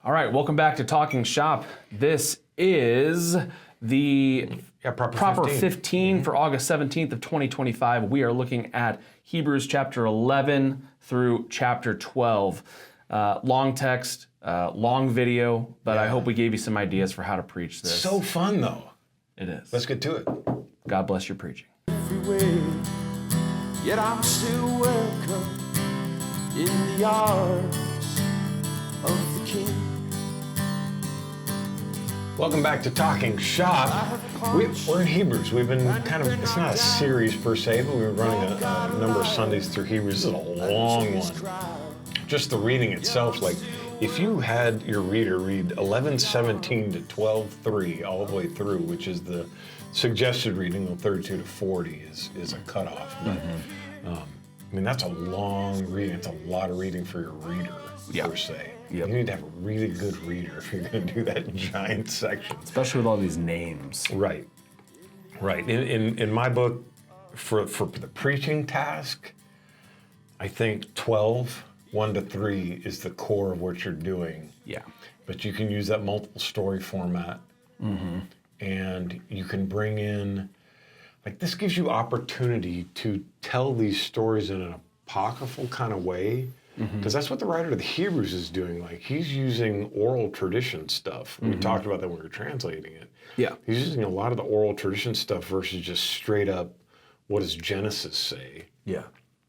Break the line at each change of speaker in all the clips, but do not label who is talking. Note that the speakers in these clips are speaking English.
All right, welcome back to Talking Shop. This is the proper 15 for August 17th of 2025. We are looking at Hebrews chapter 11 through chapter 12. Long text, long video, but I hope we gave you some ideas for how to preach this.
So fun, though.
It is.
Let's get to it.
God bless your preaching.
Yet I'm still welcome in the arms of the King.
Welcome back to Talking Shop. We're in Hebrews. We've been it's not a series per se, but we've been running a number of Sundays through Hebrews. This is a long one. Just the reading itself, like if you had your reader read 11:17 to 12:3 all the way through, which is the suggested reading of 32 to 40 is a cutoff. But, I mean, that's a long reading. It's a lot of reading for your reader, per se.
Yep.
You need to have a really good reader if you're going to do that giant section.
Especially with all these names.
Right. In my book, for the preaching task, I think 12, 1 to 3 is the core of what you're doing.
Yeah.
But you can use that multiple story format. Mm-hmm. And you can bring in, like, this gives you opportunity to tell these stories in an apocryphal kind of way, because that's what the writer of the Hebrews is doing. Like, he's using oral tradition stuff. We talked about that when we were translating it.
Yeah.
He's using a lot of the oral tradition stuff versus just straight up, what does Genesis say?
Yeah.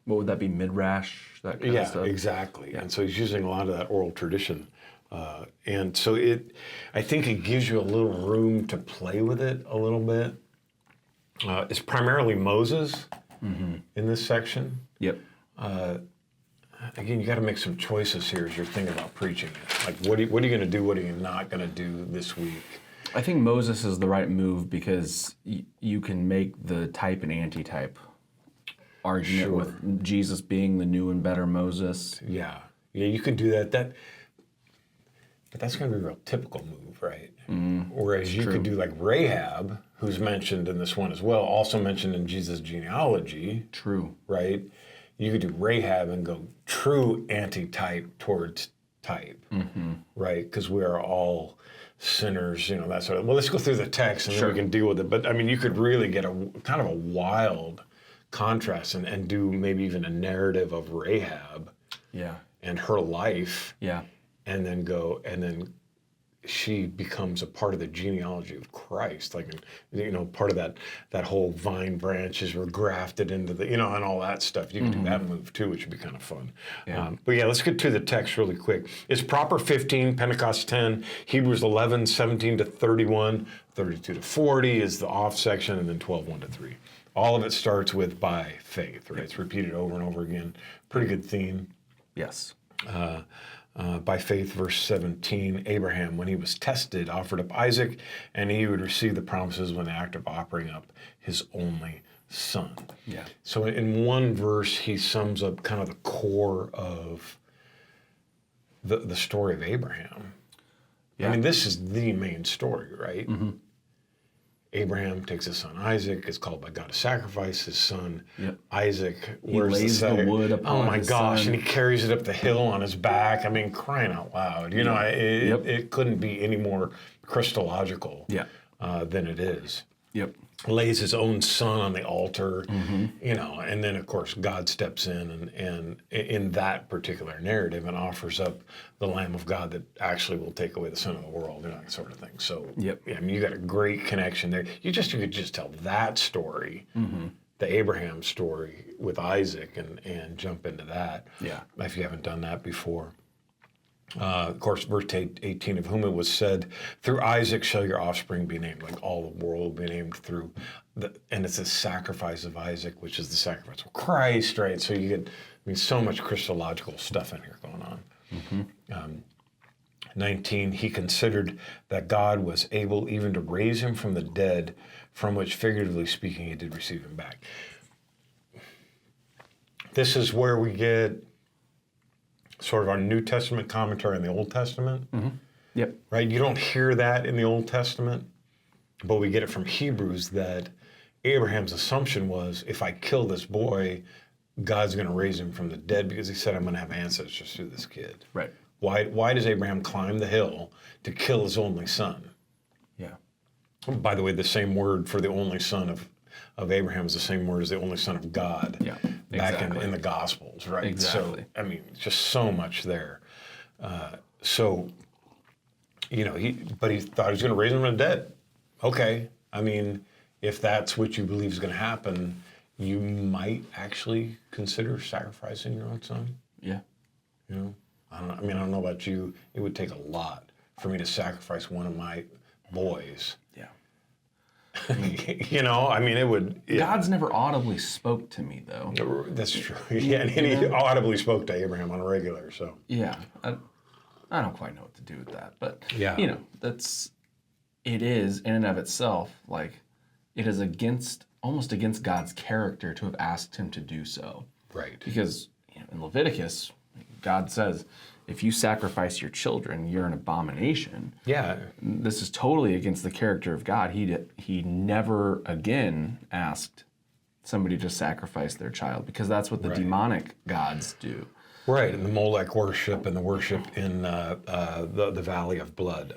What would that be, Midrash, that kind of stuff?
Yeah, exactly. Yeah. And so he's using a lot of that oral tradition. And so I think it gives you a little room to play with it a little bit. It's primarily Moses in this section.
Yep.
Again, you got to make some choices here as you're thinking about preaching it. Like, what are you going to do? What are you not going to do this week?
I think Moses is the right move because you can make the type and anti-type argument with Jesus being the new and better Moses.
Yeah, you can do that. But that's going to be a real typical move, right? Whereas you could do like Rahab, who's mentioned in this one as well, also mentioned in Jesus' genealogy.
True.
Right? You could do Rahab and go true anti-type towards type, right? Because we are all sinners, that sort of. Well, let's go through the text and then we can deal with it. But I mean, you could really get a kind of a wild contrast and do maybe even a narrative of Rahab and her life.
Yeah.
And then she becomes a part of the genealogy of Christ, like, part of that whole vine branches were grafted into the, and all that stuff. You can do that move too, which would be kind of fun.
Yeah.
But let's get to the text really quick. It's proper 15, Pentecost 10, Hebrews 11, 17 to 31, 32 to 40 is the off section, and then 12, 1 to 3. All of it starts with by faith, right? It's repeated over and over again. Pretty good theme.
Yes.
By faith, verse 17, Abraham, when he was tested, offered up Isaac, and he would receive the promises when the act of offering up his only son.
Yeah.
So in one verse, he sums up kind of the core of the story of Abraham. Yeah. I mean, this is the main story, right? Mm-hmm. Abraham takes his son Isaac, is called by God to sacrifice his son Isaac.
He lays the wood upon
Oh my gosh,
son.
and he carries it up the hill on his back. I mean, crying out loud. It couldn't be any more Christological than it is.
Yep.
Lays his own son on the altar, and then of course God steps in and in that particular narrative and offers up the Lamb of God that actually will take away the sin of the world, that sort of thing. So I mean, you got a great connection there. You could just tell that story, the Abraham story with Isaac, and jump into that. Yeah, if you haven't done that before. Of course, verse 18, of whom it was said, through Isaac shall your offspring be named, like all the world will be named through, and it's a sacrifice of Isaac, which is the sacrifice of Christ, right? So you get, so much Christological stuff in here going on. 19, he considered that God was able even to raise him from the dead, from which, figuratively speaking, he did receive him back. This is where we get sort of our New Testament commentary on the Old Testament.
Mm-hmm. Yep.
Right? You don't hear that in the Old Testament, but we get it from Hebrews that Abraham's assumption was, if I kill this boy, God's going to raise him from the dead because he said, I'm going to have ancestors through this kid.
Right.
Why does Abraham climb the hill to kill his only son?
Yeah.
By the way, the same word for the only son of Abraham is the same word as the only son of God.
Yeah,
Back
exactly.
in the Gospels, right?
Exactly.
So, I mean, just so much there. So, you know, he thought he was going to raise him from the dead. Okay. I mean, if that's what you believe is going to happen, you might actually consider sacrificing your own son.
Yeah.
You know, I don't know about you. It would take a lot for me to sacrifice one of my boys.
Yeah.
You know, I mean, it would. Yeah.
God's never audibly spoke to me, though.
That's true. Yeah, and he audibly spoke to Abraham on a regular. So.
Yeah. I don't quite know what to do with that, but
Yeah.
you know, it is in and of itself, like, it is almost against God's character to have asked him to do so.
Right.
Because in Leviticus, God says, if you sacrifice your children, you're an abomination.
Yeah.
This is totally against the character of God. He never again asked somebody to sacrifice their child, because that's what the demonic gods do.
Right, and the Molech worship and the worship in the Valley of Blood,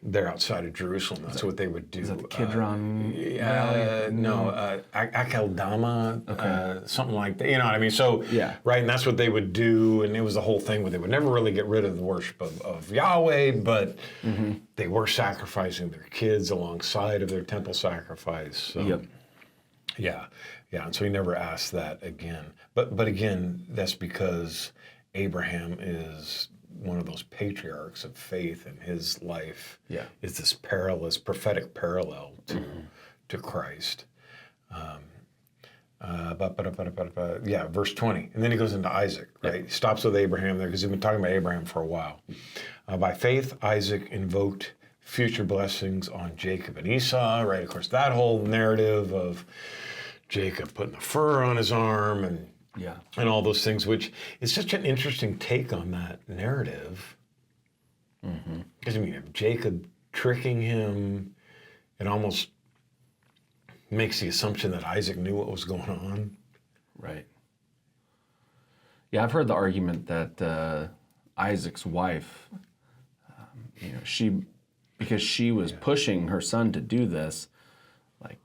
they're outside of Jerusalem. That's what they would do.
Is that the Kidron Valley?
No, Akeldama, something like that. You know what I mean? So,
yeah.
Right, and that's what they would do, and it was the whole thing where they would never really get rid of the worship of Yahweh, but they were sacrificing their kids alongside of their temple sacrifice. So,
Yep.
Yeah, and so he never asked that again. But again, that's because Abraham is one of those patriarchs of faith, and his life is this prophetic parallel to Christ. Verse 20. And then he goes into Isaac, right? He stops with Abraham there because he's been talking about Abraham for a while. By faith, Isaac invoked future blessings on Jacob and Esau, right? Of course, that whole narrative of Jacob putting the fur on his arm and all those things, which is such an interesting take on that narrative. Because, I mean, if Jacob tricking him, it almost makes the assumption that Isaac knew what was going on.
Right. Yeah, I've heard the argument that Isaac's wife, because she was pushing her son to do this,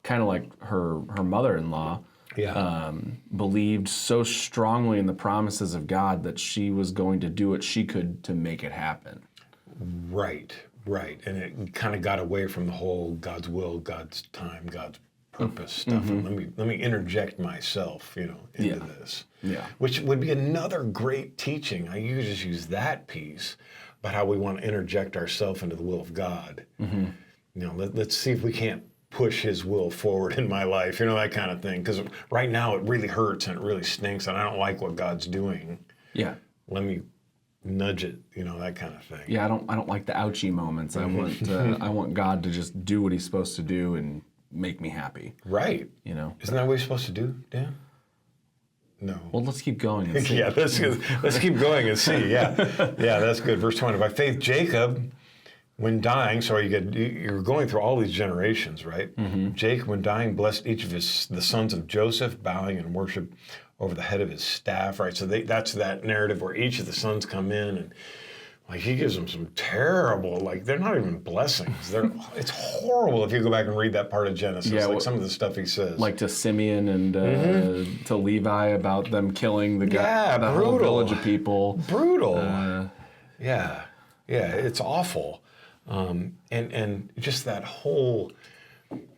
kind of like her mother-in-law, believed so strongly in the promises of God that she was going to do what she could to make it happen.
Right. And it kind of got away from the whole God's will, God's time, God's purpose stuff. And let me interject myself, into this.
Yeah.
Which would be another great teaching. You could just use that piece about how we want to interject ourselves into the will of God. Let's see if we can't push his will forward in my life, that kind of thing. Because right now it really hurts and it really stinks, and I don't like what God's doing. Yeah. Let me nudge it, that kind of thing.
Yeah, I don't like the ouchie moments. I want God to just do what he's supposed to do and make me happy.
Right. Isn't that what he's supposed to do, Dan? No.
Well, let's keep going and see.
Let's keep going and see. Yeah, that's good. Verse 20. By faith, Jacob, when dying, you're going through all these generations, right? Jacob, when dying, blessed each of the sons of Joseph, bowing in worship over the head of his staff, right? So that's that narrative where each of the sons come in and he gives them some terrible, they're not even blessings. It's horrible if you go back and read that part of Genesis, some of the stuff he says.
Like to Simeon and to Levi about them killing the whole village of people.
Brutal. It's awful. And just that whole,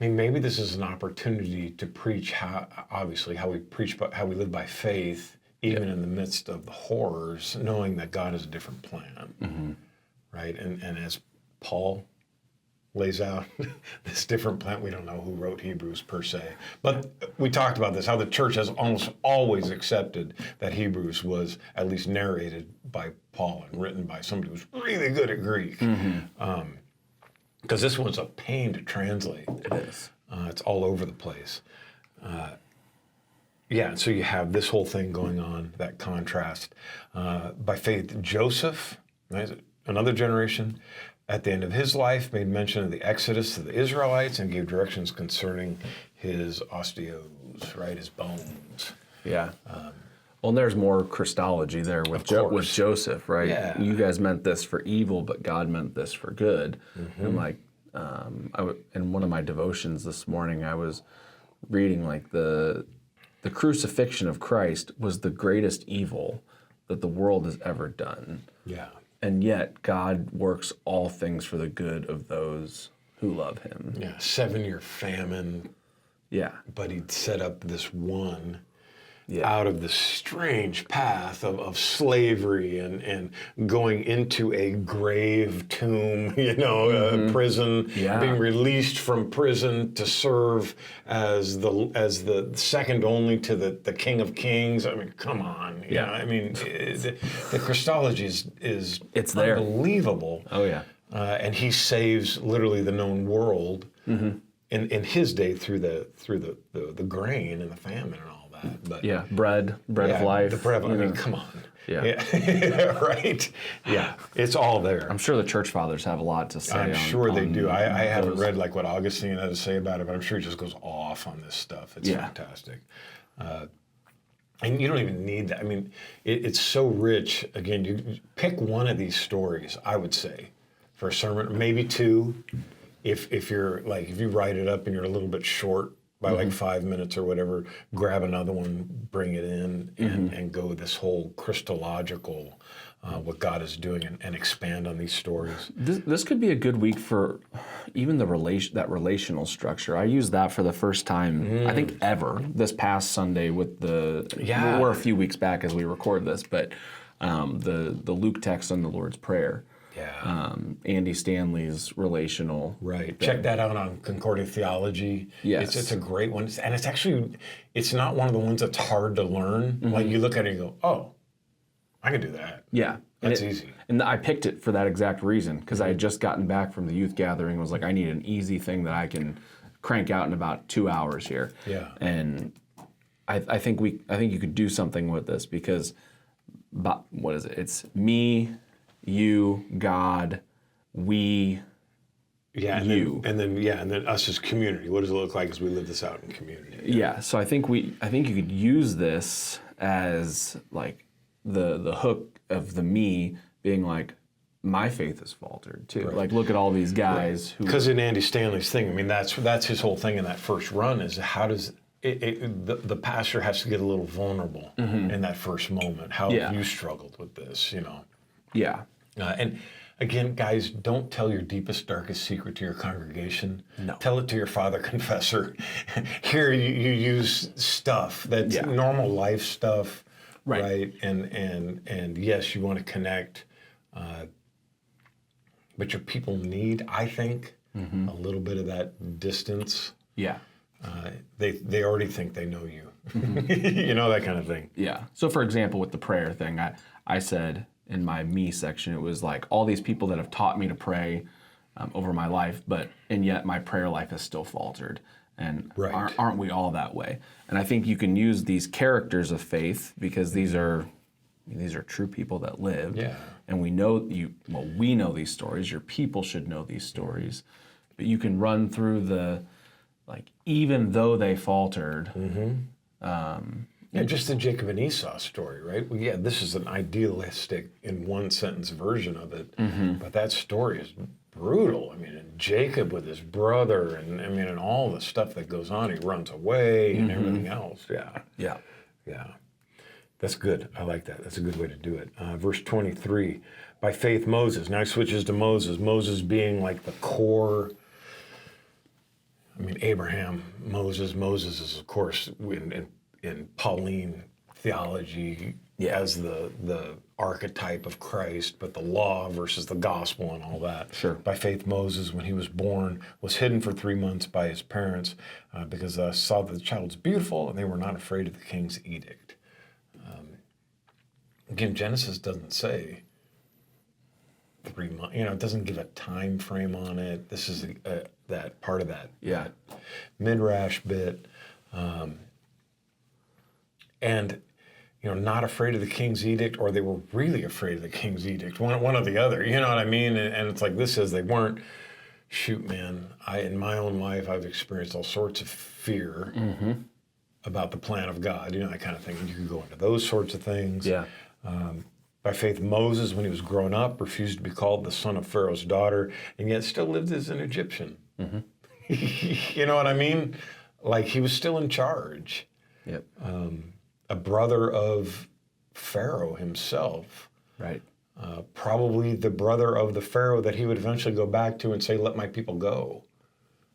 maybe this is an opportunity to preach how we live by faith, even in the midst of the horrors, knowing that God has a different plan, right? And as Paul lays out this different plan, we don't know who wrote Hebrews per se, but we talked about this, how the church has almost always accepted that Hebrews was at least narrated by Paul and written by somebody who's really good at Greek. Because this one's a pain to translate.
It is.
It's all over the place. So you have this whole thing going on, that contrast. By faith, Joseph, another generation, at the end of his life, made mention of the exodus to the Israelites and gave directions concerning his osteos, right, his bones.
Yeah. Well, there's more Christology there with Joseph, right?
Yeah.
You guys meant this for evil, but God meant this for good. And like, in one of my devotions this morning, I was reading like the crucifixion of Christ was the greatest evil that the world has ever done.
Yeah.
And yet God works all things for the good of those who love him.
Yeah, 7-year famine.
Yeah.
But he'd set up this one
Yeah.
out of the strange path of slavery and going into a grave tomb, prison,
Yeah.
being released from prison to serve as the second only to the King of Kings. I mean, come on.
Yeah.
I mean, the Christology is
It's there.
unbelievable.
Oh, yeah.
And he saves literally the known world in his day through the grain and the famine and all that. But
Yeah, bread of life.
The bread. I mean, come on.
Yeah.
Right. Yeah, it's all there.
I'm sure the church fathers have a lot to say.
I'm sure they do. I haven't
those.
read like what Augustine had to say about it, but I'm sure he just goes off on this stuff. It's fantastic. And you don't even need that. I mean, it's so rich. Again, you pick one of these stories, I would say, for a sermon, maybe two. If you're like, if you write it up and you're a little bit short by like 5 minutes or whatever, grab another one, bring it in, and go this whole Christological, what God is doing, and expand on these stories.
This could be a good week for even that relational structure. I used that for the first time, I think, ever this past Sunday with we're a few weeks back as we record this, but the Luke text on the Lord's Prayer.
Yeah.
Andy Stanley's relational.
Right. Check that out on Concordant Theology.
Yes.
It's a great one. And it's not one of the ones that's hard to learn. Like you look at it and you go, oh, I can do that.
Yeah.
That's easy.
And I picked it for that exact reason, because I had just gotten back from the youth gathering and was like, I need an easy thing that I can crank out in about 2 hours here.
Yeah.
And I think you could do something with this, because what is it? It's me, you, God, we,
Yeah, and
you.
and then us as community. What does it look like as we live this out in community?
Yeah. So I think you could use this as like the hook of the me being like, my faith has faltered too. Like, look at all these guys who.
Because in Andy Stanley's thing, I mean, that's his whole thing in that first run is how does the pastor has to get a little vulnerable in that first moment. How have you struggled with this?
Yeah.
And again, guys, don't tell your deepest, darkest secret to your congregation.
No.
Tell it to your father confessor. Here you use stuff that's normal life stuff, right? And yes, you want to connect, but your people need, I think, a little bit of that distance.
Yeah.
They already think they know you, that kind of thing.
Yeah. So for example, with the prayer thing, I said in my me section, it was like all these people that have taught me to pray over my life, and yet my prayer life has still faltered. And aren't we all that way? And I think you can use these characters of faith, because these are true people that lived.
Yeah.
And we know these stories. Your people should know these stories. But you can run through even though they faltered.
Just the Jacob and Esau story, right? Well, this is an idealistic, in one sentence version of it, but that story is brutal. I mean, and Jacob with his brother, and all the stuff that goes on. He runs away and everything else. Yeah. That's good. I like that. That's a good way to do it. Verse 23, by faith Moses. Now he switches to Moses. Moses being like the core. Abraham, Moses. Moses is, of course, in Pauline theology as the archetype of Christ, but the law versus the gospel and all that.
Sure.
By faith, Moses, when he was born, was hidden for 3 months by his parents because saw that the child was beautiful, and they were not afraid of the king's edict. Again, Genesis doesn't say 3 months. It doesn't give a time frame on it. This is that part of that midrash bit. And not afraid of the king's edict, or they were really afraid of the king's edict. One or the other. You know what I mean? And it's like, this says they weren't. Shoot, man. In my own life, I've experienced all sorts of fear about the plan of God, that kind of thing. And you could go into those sorts of things.
Yeah.
By faith, Moses, when he was grown up, refused to be called the son of Pharaoh's daughter, and yet still lived as an Egyptian. Mm-hmm. You know what I mean? Like he was still in charge.
Yep.
A brother of Pharaoh himself.
Right.
Probably the brother of the Pharaoh that he would eventually go back to and say, let my people go.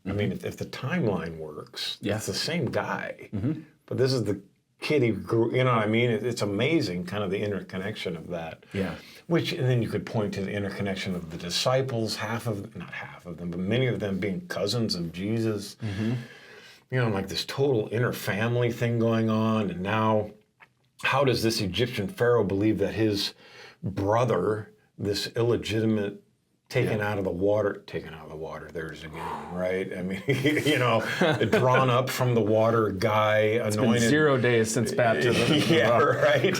I mean, if the timeline works, it's the same guy. Mm-hmm. But this is the kid he grew, you know what I mean? It's amazing, kind of the interconnection of that.
Yeah.
And then you could point to the interconnection of the disciples, not half of them, but many of them being cousins of Jesus. Mm-hmm. Like this total inter-family thing going on. And now, how does this Egyptian Pharaoh believe that his brother, this illegitimate taken out of the water, there's again, right? I mean, drawn up from the water guy,
It's
anointed.
been 0 days since baptism.
Yeah, right.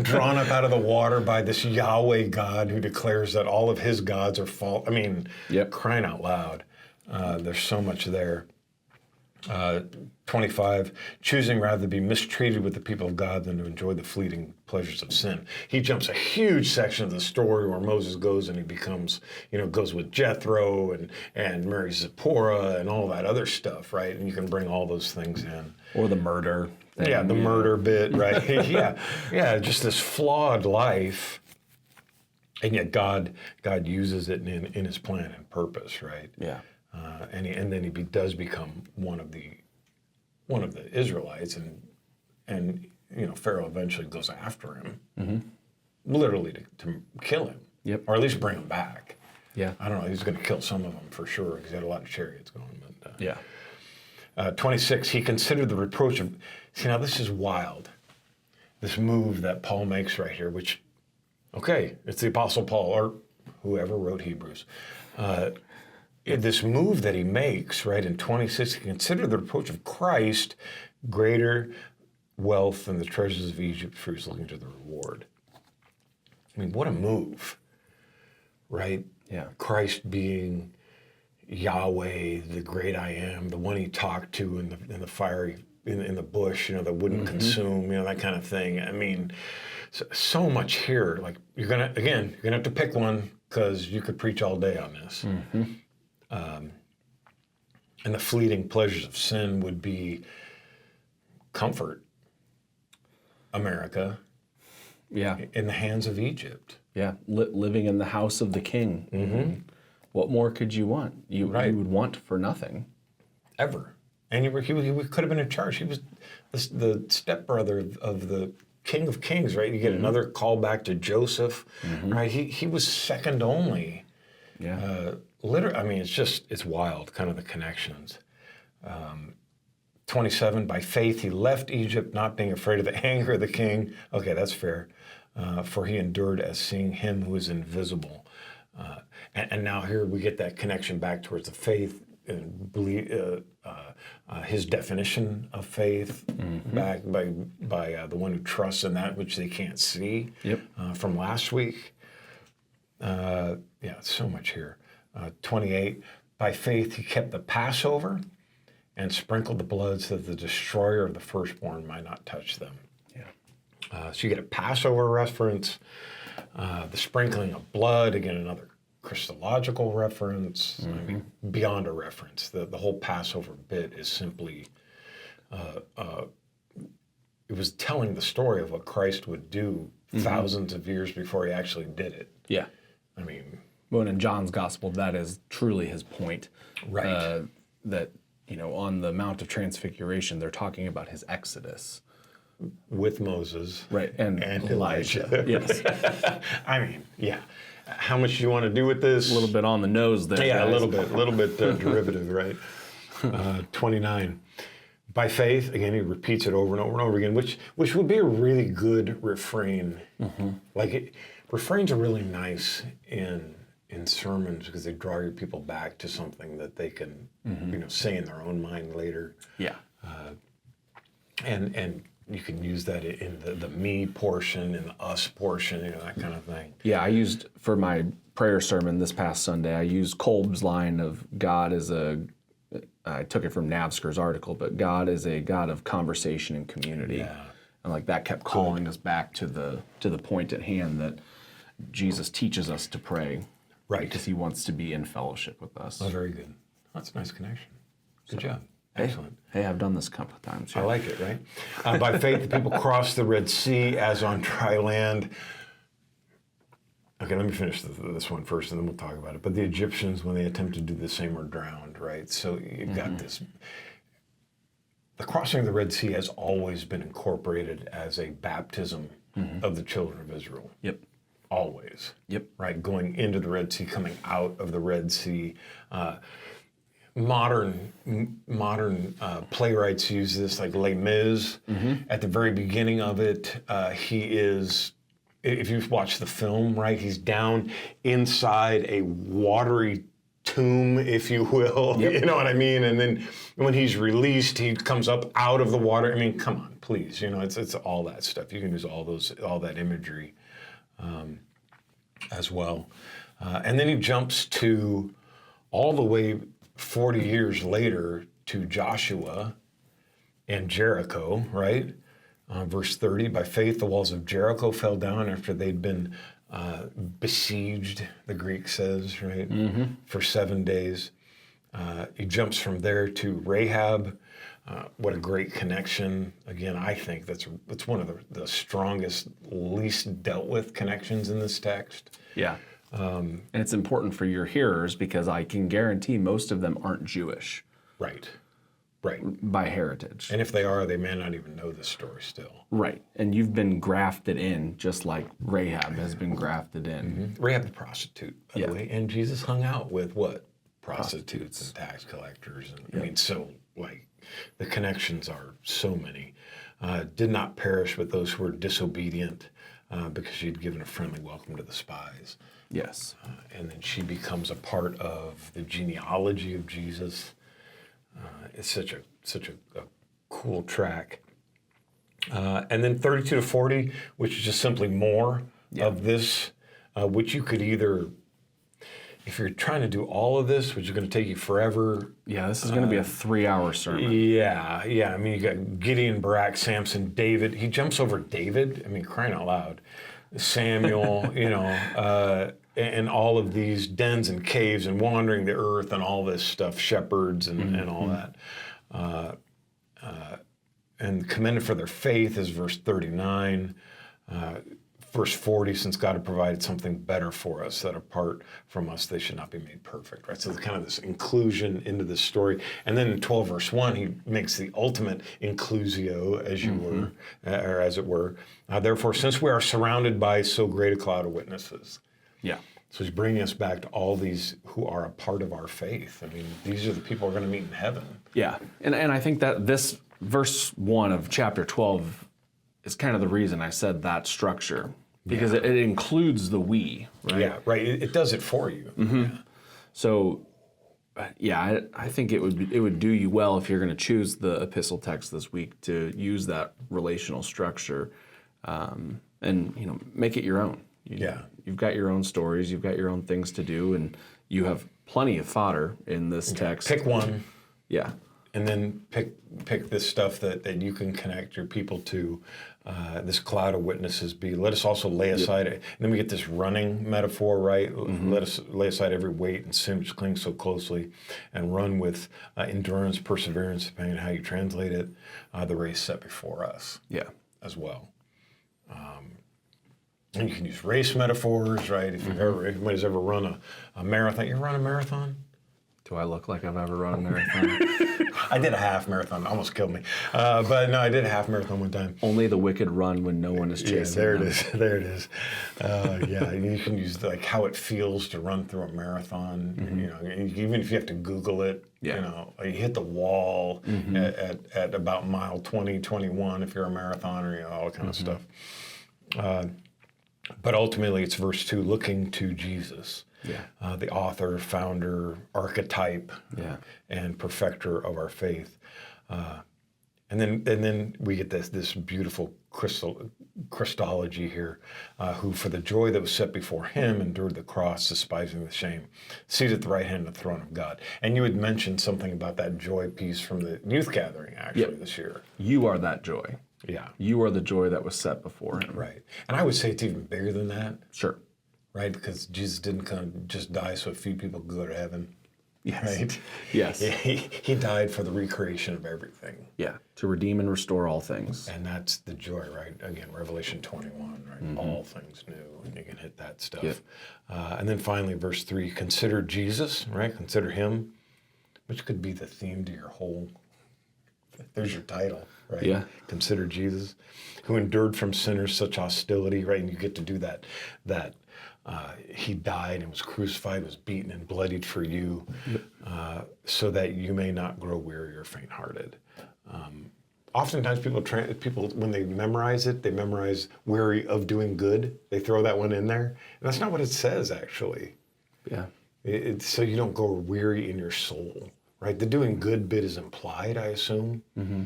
Drawn up out of the water by this Yahweh God who declares that all of his gods are false. I mean, crying out loud. There's so much there. 25, choosing rather to be mistreated with the people of God than to enjoy the fleeting pleasures of sin. He jumps a huge section of the story where Moses goes and he becomes, goes with Jethro and marries Zipporah and all that other stuff, right? And you can bring all those things in.
Or the murder thing.
Yeah, the murder bit, right? yeah, just this flawed life. And yet God uses it in his plan and purpose, right?
Yeah.
And then he does become one of the Israelites, and Pharaoh eventually goes after him, literally to kill him, or at least bring him back.
Yeah,
I don't know. He's going to kill some of them for sure because he had a lot of chariots going. But 26, he considered the reproach of. See, now this is wild. This move that Paul makes right here, which, it's the Apostle Paul or whoever wrote Hebrews. This move that he makes, right, in 26, consider the reproach of Christ greater wealth than the treasures of Egypt, for he's looking to the reward. I mean, what a move, right?
Yeah.
Christ being Yahweh, the great I am, the one he talked to in the fiery, in the bush, that wouldn't consume, that kind of thing. I mean, so much here. Like, you're gonna have to pick one because you could preach all day on this. Mm-hmm. And the fleeting pleasures of sin would be comfort, America, in the hands of Egypt.
Yeah, living in the house of the king. Mm-hmm. What more could you want? You would want for nothing.
Ever. And he could have been in charge. He was the stepbrother of the King of Kings, right? You get another call back to Joseph, right? He was second only.
Yeah.
Literally, I mean, it's wild, kind of the connections. 27, by faith he left Egypt, not being afraid of the anger of the king. Okay, that's fair. For he endured as seeing him who is invisible. And now here we get that connection back towards the faith, and believe, his definition of faith, back by the one who trusts in that which they can't see.
Yep.
From last week. So much here. 28, by faith he kept the Passover and sprinkled the blood so that the destroyer of the firstborn might not touch them. Yeah. So you get a Passover reference, the sprinkling of blood, again, another Christological reference, I mean, beyond a reference. The whole Passover bit is simply, it was telling the story of what Christ would do thousands of years before he actually did it.
Yeah.
I mean...
Well, in John's gospel, that is truly his point.
Right.
That, on the Mount of Transfiguration, they're talking about his exodus.
With Moses.
Right, and Elijah. Yes.
I mean, yeah. How much do you want to do with this?
A little bit on the nose there.
Yeah,
guys.
a little bit derivative, right? 29. By faith, again, he repeats it over and over and over again, which would be a really good refrain. Refrains are really nice in sermons because they draw your people back to something that they can, say in their own mind later.
Yeah.
And you can use that in the me portion and the us portion, that kind of thing.
Yeah, I used, for my prayer sermon this past Sunday, I used Kolb's line of God is a I took it from Navsker's article, but God is a God of conversation and community.
Yeah.
And like that kept calling us back to the point at hand that Jesus teaches us to pray.
Right.
Because he wants to be in fellowship with us.
Oh, very good. That's a nice connection. Good job. Excellent.
Hey, I've done this a couple of times.
I like it, right? By faith, the people crossed the Red Sea as on dry land. Okay, let me finish this one first, and then we'll talk about it. But the Egyptians, when they attempted to do the same, were drowned, right? So you've got this. The crossing of the Red Sea has always been incorporated as a baptism of the children of Israel.
Yep.
Always.
Yep.
Right, going into the Red Sea, coming out of the Red Sea. Modern playwrights use this, like Les Mis. At the very beginning of it, he is, if you've watched the film, right, he's down inside a watery tomb, if you will.
Yep.
You know what I mean? And then when he's released, he comes up out of the water. I mean, come on, please. You know, it's all that stuff. You can use all that imagery as well. And then he jumps to all the way 40 years later to Joshua and Jericho, right? Verse 30, by faith the walls of Jericho fell down after they'd been besieged, the Greek says, right? For 7 days. He jumps from there to Rahab. What a great connection. Again, I think that's one of the strongest, least dealt with connections in this text.
Yeah. And it's important for your hearers because I can guarantee most of them aren't Jewish.
Right.
By heritage.
And if they are, they may not even know this story still.
Right. And you've been grafted in just like Rahab has been grafted in.
Rahab the prostitute, by the way. And Jesus hung out with what? Prostitutes and tax collectors. And I mean, so like the connections are so many. Did not perish with those who were disobedient because she'd given a friendly welcome to the spies.
Yes.
And then she becomes a part of the genealogy of Jesus. It's such a cool track. And then 32 to 40, which is just simply more of this, which you could either, if you're trying to do all of this, which is going to take you forever.
Yeah, this is going to be a 3-hour sermon.
Yeah. I mean, you got Gideon, Barak, Samson, David. He jumps over David. I mean, crying out loud. Samuel, and all of these dens and caves and wandering the earth and all this stuff, shepherds and all that. And commended for their faith is verse 39. Verse 40, since God had provided something better for us, that apart from us, they should not be made perfect, right? So kind of this inclusion into this story. And then in 12 verse 1, he makes the ultimate inclusio, as you were, or as it were. Therefore, since we are surrounded by so great a cloud of witnesses.
Yeah.
So he's bringing us back to all these who are a part of our faith. I mean, these are the people we're going to meet in heaven.
Yeah. And I think that this verse 1 of chapter 12 is kind of the reason I said that structure. Because it includes the we, right?
Yeah, right. It does it for you.
Yeah. So, I think it would do you well if you're going to choose the epistle text this week to use that relational structure, and make it your own. You've got your own stories, you've got your own things to do, and you have plenty of fodder in this text.
Pick one.
Yeah.
And then pick this stuff that you can connect your people to. This cloud of witnesses be. Let us also lay aside, and then we get this running metaphor, right? Let us lay aside every weight and sin which clings so closely, and run with endurance, perseverance, depending on how you translate it, the race set before us.
Yeah.
As well. And you can use race metaphors, right? If anybody's ever run a marathon, you ever run a marathon?
Do I look like I've ever run a marathon?
I did a half marathon. Almost killed me. But no, I did a half marathon one time.
Only the wicked run when no one is chasing
there
them.
it is. There it is. You can use like how it feels to run through a marathon. Even if you have to Google it. You hit the wall at about mile 20, 21 if you're a marathoner. All that kind of stuff. But ultimately, it's verse 2, looking to Jesus. The author, founder, archetype, and perfecter of our faith. And then we get this beautiful Christology here, who for the joy that was set before him endured the cross, despising the shame, seated at the right hand of the throne of God. And you had mentioned something about that joy piece from the youth gathering actually this year.
You are that joy.
Yeah.
You are the joy that was set before him.
Right. And I would say it's even bigger than that.
Sure.
Right? Because Jesus didn't come just die so a few people could go to heaven.
Yes.
Right?
Yes.
He died for the recreation of everything.
Yeah. To redeem and restore all things.
And that's the joy, right? Again, Revelation 21, right? All things new, and you can hit that stuff.
Yep.
And then finally, verse 3, consider Jesus, right? Consider him, which could be the theme to your whole, there's your title, right?
Yeah.
Consider Jesus, who endured from sinners such hostility, right? And you get to do that he died and was crucified, was beaten and bloodied for you, so that you may not grow weary or faint-hearted. Oftentimes people, when they memorize it, they memorize weary of doing good. They throw that one in there. And that's not what it says, actually.
Yeah.
It's so you don't go weary in your soul, right? The doing good bit is implied, I assume. Mm-hmm.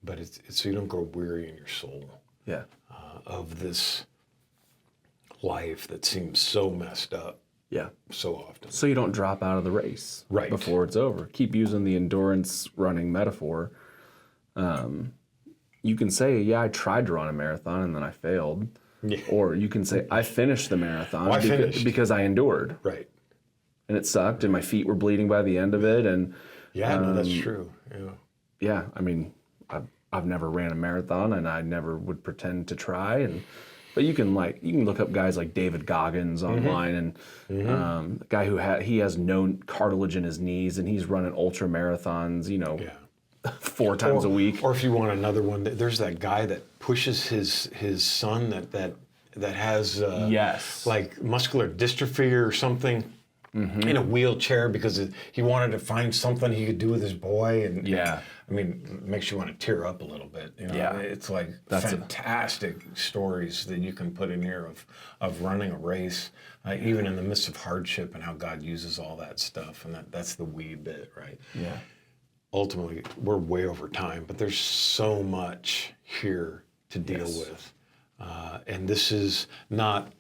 But it's so you don't grow weary in your soul.
Yeah.
Of this life that seems so messed up.
Yeah.
So often.
So you don't drop out of the race before it's over. Keep using the endurance running metaphor. You can say, yeah, I tried to run a marathon and then I failed.
Yeah.
Or you can say, I finished the marathon because I endured.
Right.
And it sucked and my feet were bleeding by the end of it. And
yeah, no, that's true. Yeah.
Yeah, I mean, I've never ran a marathon and I never would pretend to try. But you can look up guys like David Goggins online, and the guy he has no cartilage in his knees, and he's running ultra marathons, 4 times a week.
Or if you want another one, there's that guy that pushes his son that has like muscular dystrophy or something in a wheelchair because he wanted to find something he could do with his boy, and I mean, it makes you want to tear up a little bit. It's like fantastic stories that you can put in here of running a race, even in the midst of hardship, and how God uses all that stuff. And that's the we bit, right?
Yeah.
Ultimately, we're way over time, but there's so much here to deal with. And this is not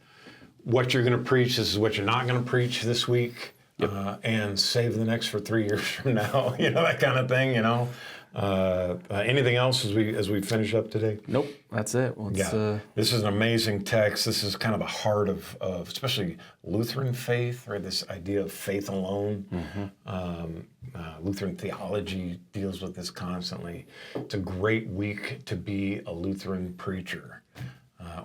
what you're going to preach. This is what you're not going to preach this week. Yep. And save the next for 3 years from now, that kind of thing, Anything else as we finish up today?
Nope, that's it. Well,
this is an amazing text. This is kind of the heart of especially Lutheran faith, right? This idea of faith alone. Lutheran theology deals with this constantly. It's a great week to be a Lutheran preacher,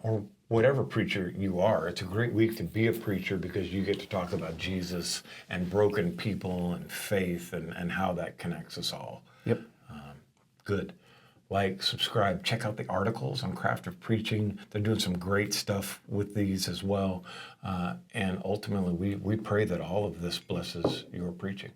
or whatever preacher you are. It's a great week to be a preacher because you get to talk about Jesus and broken people and faith and how that connects us all.
Yep.
Good. Like, subscribe, check out the articles on Craft of Preaching. They're doing some great stuff with these as well. And ultimately, we pray that all of this blesses your preaching.